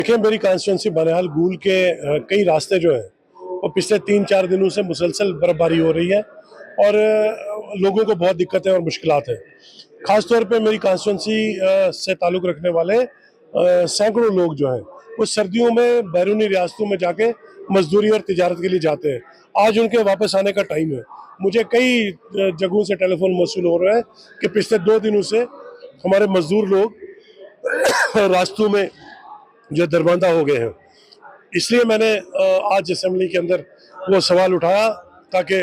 देखिए, मेरी कॉन्स्टिट्यूंसी बनिहाल गूल के कई रास्ते जो हैं वो पिछले 3-4 दिनों से मुसलसल बर्फबारी हो रही है और लोगों को बहुत दिक्कतें और मुश्किलात हैं। ख़ास तौर पे मेरी कॉन्स्टिट्यूंसी से ताल्लुक़ रखने वाले सैकड़ों लोग जो हैं वो सर्दियों में बैरूनी रियासतों में जाके मजदूरी और तिजारत के लिए जाते हैं। आज उनके वापस आने का टाइम है। मुझे कई जगहों से टेलीफोन मौसूल हो रहा है कि पिछले 2 दिनों से हमारे मजदूर लोग रास्तों में जो दरबंदा हो गए हैं। इसलिए मैंने आज असेंबली के अंदर वो सवाल उठाया ताकि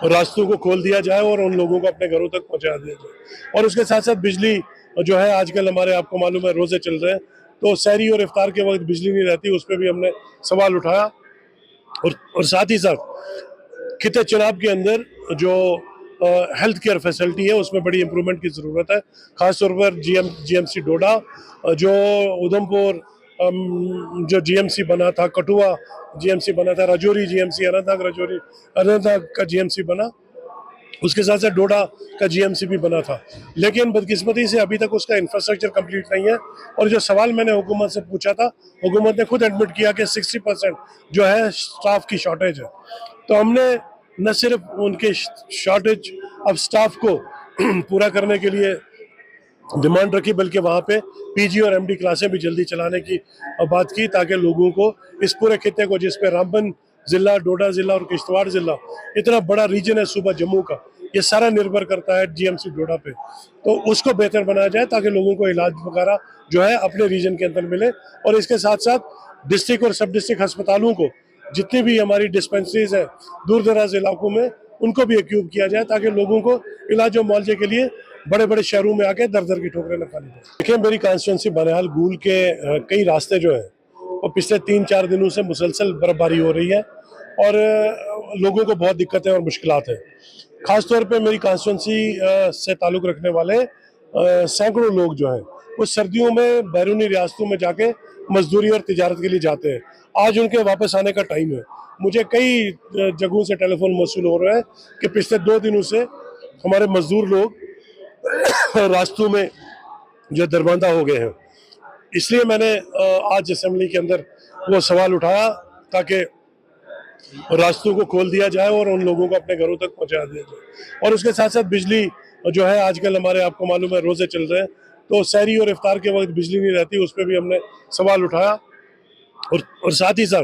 रास्तों को खोल दिया जाए और उन लोगों को अपने घरों तक पहुंचा दिया जाए। और उसके साथ साथ बिजली जो है आजकल हमारे, आपको मालूम है, रोजे चल रहे हैं, तो सहरी और इफ्तार के वक्त बिजली नहीं रहती, उस पर भी हमने सवाल उठाया। और साथ ही साथ खिते चनाब के अंदर जो हेल्थ केयर फैसिलिटी है उसमें बड़ी इंप्रूवमेंट की ज़रूरत है। ख़ासतौर पर जीएमसी डोडा, जो उधमपुर जो जीएमसी बना था, कठुआ जीएमसी बना था, राजौरी जीएमसी, अनंतनाग का जीएमसी बना, उसके साथ साथ डोडा का जीएमसी भी बना था। लेकिन बदकिस्मती से अभी तक उसका इंफ्रास्ट्रक्चर कंप्लीट नहीं है। और जो सवाल मैंने हुकूमत से पूछा था, हुकूमत ने खुद एडमिट किया कि 60% जो है स्टाफ की शॉर्टेज है। तो हमने न सिर्फ उनके शॉर्टेज अब स्टाफ को पूरा करने के लिए डिमांड रखी, बल्कि वहाँ पे पीजी और एमडी क्लासें भी जल्दी चलाने की बात की, ताकि लोगों को इस पूरे खिते को, जिसपे रामबन ज़िला, डोडा ज़िला और किश्तवाड़ ज़िला, इतना बड़ा रीजन है सूबा जम्मू का, ये सारा निर्भर करता है जीएमसी डोडा पे, तो उसको बेहतर बनाया जाए ताकि लोगों को इलाज वगैरह जो है अपने रीजन के अंदर मिले। और इसके साथ साथ डिस्ट्रिक्ट और सब डिस्ट्रिक्ट अस्पतालों को, जितनी भी हमारी डिस्पेंसरीज है दूर दराज इलाकों में, उनको भी एक्यूब किया जाए ताकि लोगों को इलाज और मुआवजे के लिए बड़े बड़े शहरों में आके दर दर की ठोकरें न खानी पड़े। देखिए, मेरी कॉन्स्टिट्यूंसी बनिहाल गूल के कई रास्ते जो हैं वो पिछले 3-4 दिनों से मुसलसल बर्फबारी हो रही है और लोगों को बहुत दिक्कतें और मुश्किलात हैं। ख़ास तौर पे मेरी कॉन्स्टिट्यूंसी से ताल्लुक़ रखने वाले सैकड़ों लोग जो हैं वो सर्दियों में बैरूनी रियासतों में जाके मजदूरी और तिजारत के लिए जाते हैं। आज उनके वापस आने का टाइम है। मुझे कई जगहों से टेलीफोन मौसूल हो रहा है कि पिछले 2 दिनों से हमारे मजदूर लोग रास्तों में जो दरबंदा हो गए हैं। इसलिए मैंने आज असेंबली के अंदर वो सवाल उठाया ताकि रास्तों को खोल दिया जाए और उन लोगों को अपने घरों तक पहुंचा दिया जाए। और उसके साथ साथ बिजली जो है आजकल हमारे, आपको मालूम है, रोजे चल रहे हैं, तो सहरी और इफ्तार के वक्त बिजली नहीं रहती, उस पर भी हमने सवाल उठाया। और साथ ही साथ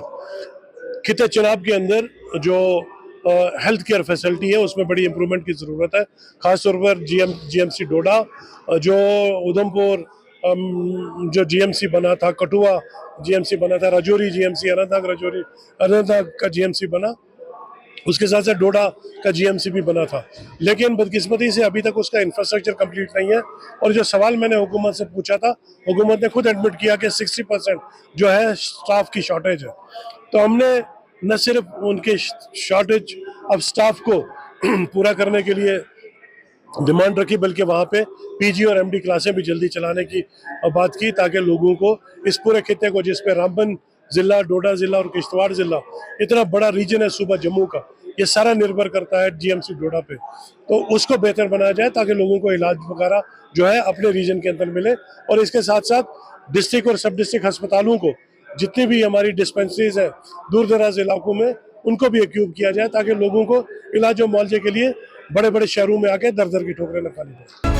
खिते चनाब के अंदर जो हेल्थ केयर फैसिलिटी है उसमें बड़ी इंप्रूवमेंट की ज़रूरत है। ख़ासतौर पर जीएमसी डोडा, जो उधमपुर जो जीएमसी बना था, कठुआ जीएमसी बना था, राजौरी जीएमसी, अनंतनाग का जीएमसी बना, उसके साथ साथ डोडा का जीएमसी भी बना था। लेकिन बदकिस्मती से अभी तक उसका इंफ्रास्ट्रक्चर कंप्लीट नहीं है। और जो सवाल मैंने हुकूमत से पूछा था, हुकूमत ने खुद एडमिट किया कि 60% जो है स्टाफ की शॉर्टेज है। तो हमने न सिर्फ उनके शॉर्टेज अब स्टाफ को पूरा करने के लिए डिमांड रखी, बल्कि वहाँ पे पीजी और एमडी क्लासें भी जल्दी चलाने की बात की, ताकि लोगों को इस पूरे खिते को, जिसपे रामबन ज़िला, डोडा ज़िला और किश्तवाड़ ज़िला, इतना बड़ा रीजन है सूबा जम्मू का, ये सारा निर्भर करता है जीएमसी डोडा पे, तो उसको बेहतर बनाया जाए ताकि लोगों को इलाज वगैरह जो है अपने रीजन के अंदर मिले। और इसके साथ साथ डिस्ट्रिक्ट और सब डिस्ट्रिक्ट अस्पतालों को, जितनी भी हमारी डिस्पेंसरीज है दूर दराज इलाकों में, उनको भी एक्यूब किया जाए ताकि लोगों को इलाज और मुआवजे के लिए बड़े बड़े शहरों में आके दर दर की ठोकरें न खानी पड़े।